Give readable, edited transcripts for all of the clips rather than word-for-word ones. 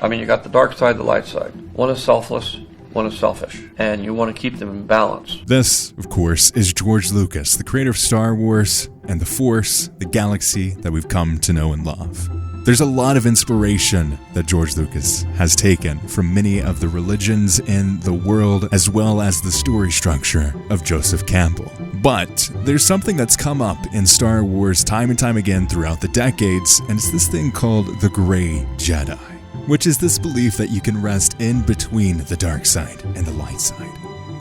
I mean, you got the dark side, the light side. One is selfless, one is selfish, and you want to keep them in balance. This, of course, is George Lucas, the creator of Star Wars and the Force, the galaxy that we've come to know and love. There's a lot of inspiration that George Lucas has taken from many of the religions in the world, as well as the story structure of Joseph Campbell. But there's something that's come up in Star Wars time and time again throughout the decades, and it's this thing called the Gray Jedi, which is this belief that you can rest in between the dark side and the light side.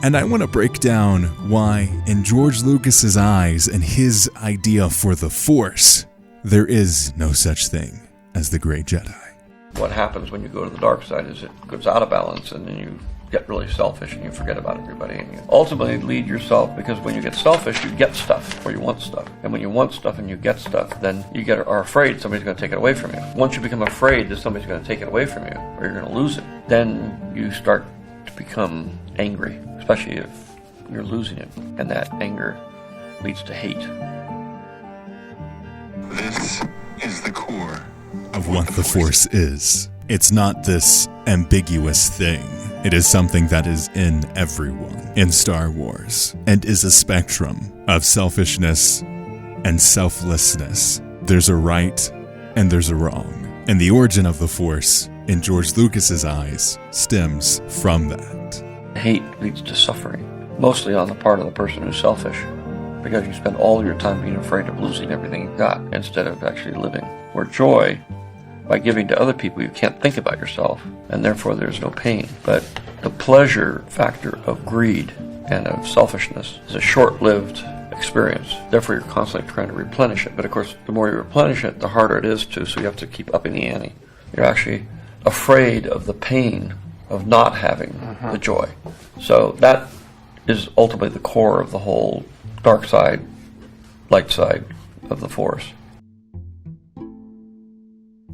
And I want to break down why, in George Lucas's eyes and his idea for the Force, there is no such thing as the Gray Jedi. What happens when you go to the dark side is it goes out of balance, and then you get really selfish and you forget about everybody, and you ultimately lead yourself, because when you get selfish, you get stuff, or you want stuff. And when you want stuff and you get stuff, then you are afraid somebody's going to take it away from you. Once you become afraid that somebody's going to take it away from you, or you're going to lose it, then you start to become angry, especially if you're losing it. And that anger leads to hate. This is the core of what the Force is. It's not this ambiguous thing. It is something that is in everyone in Star Wars, and is a spectrum of selfishness and selflessness. There's a right and there's a wrong. And the origin of the Force, in George Lucas's eyes, stems from that. Hate leads to suffering, mostly on the part of the person who's selfish, because you spend all your time being afraid of losing everything you've got instead of actually living. Where joy, by giving to other people, you can't think about yourself, and therefore there's no pain. But the pleasure factor of greed and of selfishness is a short-lived experience. Therefore, you're constantly trying to replenish it. But of course, the more you replenish it, the harder it is to, so you have to keep upping the ante. You're actually afraid of the pain of not having the joy. So that is ultimately the core of the whole dark side, light side of the Force.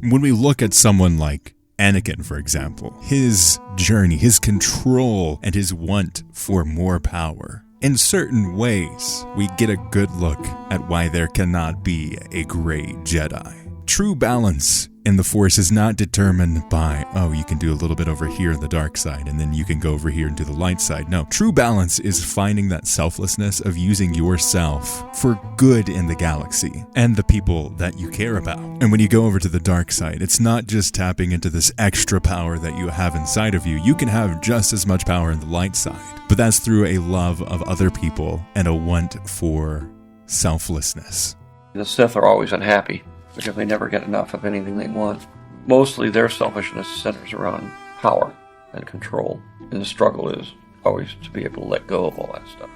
When we look at someone like Anakin, for example, his journey, his control, and his want for more power, in certain ways, we get a good look at why there cannot be a Gray Jedi. True balance in the Force is not determined by, oh, you can do a little bit over here on the dark side, and then you can go over here and do the light side. No, true balance is finding that selflessness of using yourself for good in the galaxy and the people that you care about. And when you go over to the dark side, it's not just tapping into this extra power that you have inside of you. You can have just as much power in the light side, but that's through a love of other people and a want for selflessness. The Sith are always unhappy, because they never get enough of anything they want. Mostly their selfishness centers around power and control, and the struggle is always to be able to let go of all that stuff.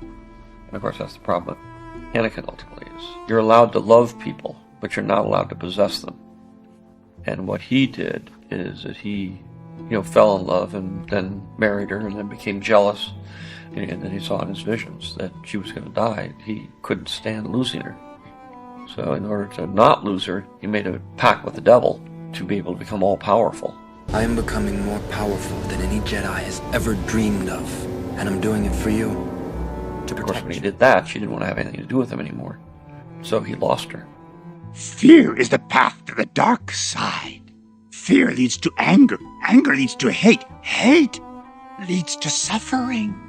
And of course that's the problem Anakin ultimately is. You're allowed to love people, but you're not allowed to possess them. And what he did is that he, fell in love and then married her and then became jealous, and then he saw in his visions that she was going to die. He couldn't stand losing her. So in order to not lose her, he made a pact with the devil to be able to become all-powerful. I am becoming more powerful than any Jedi has ever dreamed of, and I'm doing it for you. To protect Of course, when he did that, she didn't want to have anything to do with him anymore. So he lost her. Fear is the path to the dark side. Fear leads to anger. Anger leads to hate. Hate leads to suffering.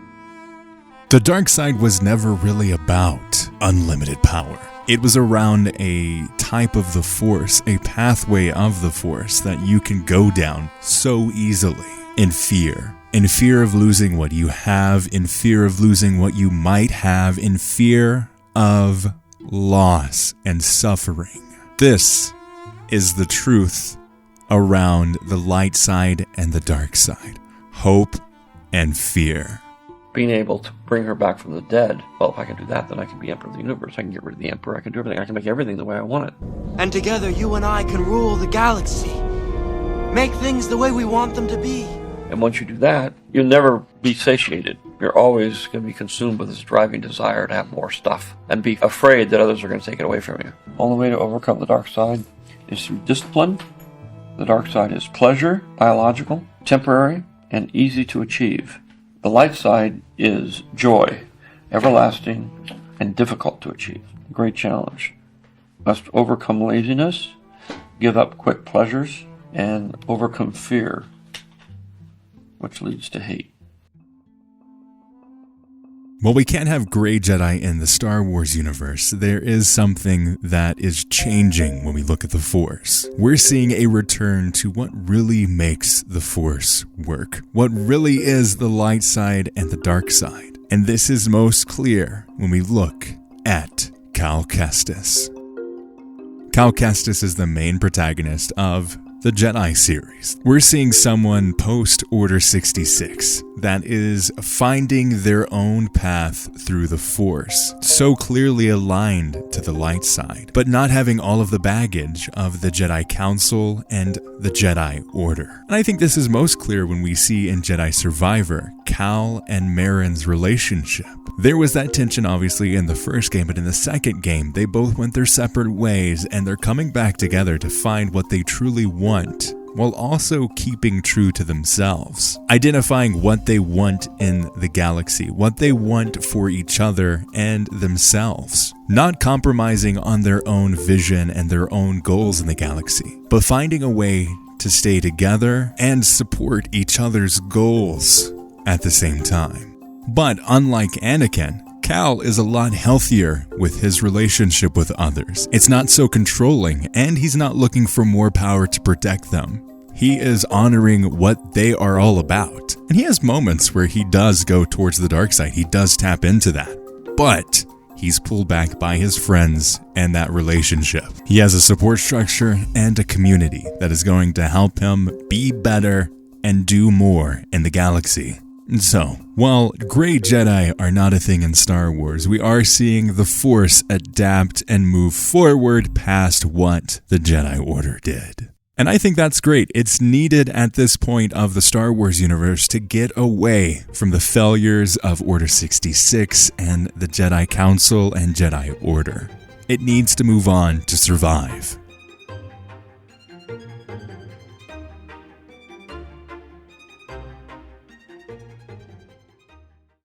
The dark side was never really about unlimited power. It was around a type of the Force, a pathway of the Force that you can go down so easily in fear of losing what you have, in fear of losing what you might have, in fear of loss and suffering. This is the truth around the light side and the dark side, hope and fear. Being able to bring her back from the dead, well, if I can do that, then I can be Emperor of the Universe. I can get rid of the Emperor. I can do everything. I can make everything the way I want it. And together, you and I can rule the galaxy. Make things the way we want them to be. And once you do that, you'll never be satiated. You're always going to be consumed with this driving desire to have more stuff and be afraid that others are going to take it away from you. Only way to overcome the dark side is through discipline. The dark side is pleasure, biological, temporary, and easy to achieve. The light side is joy, everlasting, and difficult to achieve. Great challenge. Must overcome laziness, give up quick pleasures, and overcome fear, which leads to hate. While we can't have gray Jedi in the Star Wars universe, there is something that is changing when we look at the Force. We're seeing a return to what really makes the Force work, what really is the light side and the dark side. And this is most clear when we look at Cal Kestis. Cal Kestis is the main protagonist of the Jedi series. We're seeing someone post Order 66 that is finding their own path through the Force, so clearly aligned to the light side, but not having all of the baggage of the Jedi Council and the Jedi Order. And I think this is most clear when we see in Jedi Survivor Cal and Marin's relationship. There was that tension obviously in the first game, but in the second game, they both went their separate ways and they're coming back together to find what they truly want, while also keeping true to themselves, identifying what they want in the galaxy, what they want for each other and themselves, not compromising on their own vision and their own goals in the galaxy, but finding a way to stay together and support each other's goals at the same time. But unlike Anakin, Cal is a lot healthier with his relationship with others. It's not so controlling, and he's not looking for more power to protect them. He is honoring what they are all about. And he has moments where he does go towards the dark side. He does tap into that. But he's pulled back by his friends and that relationship. He has a support structure and a community that is going to help him be better and do more in the galaxy. So, while gray Jedi are not a thing in Star Wars, we are seeing the Force adapt and move forward past what the Jedi Order did. And I think that's great. It's needed at this point of the Star Wars universe to get away from the failures of Order 66 and the Jedi Council and Jedi Order. It needs to move on to survive.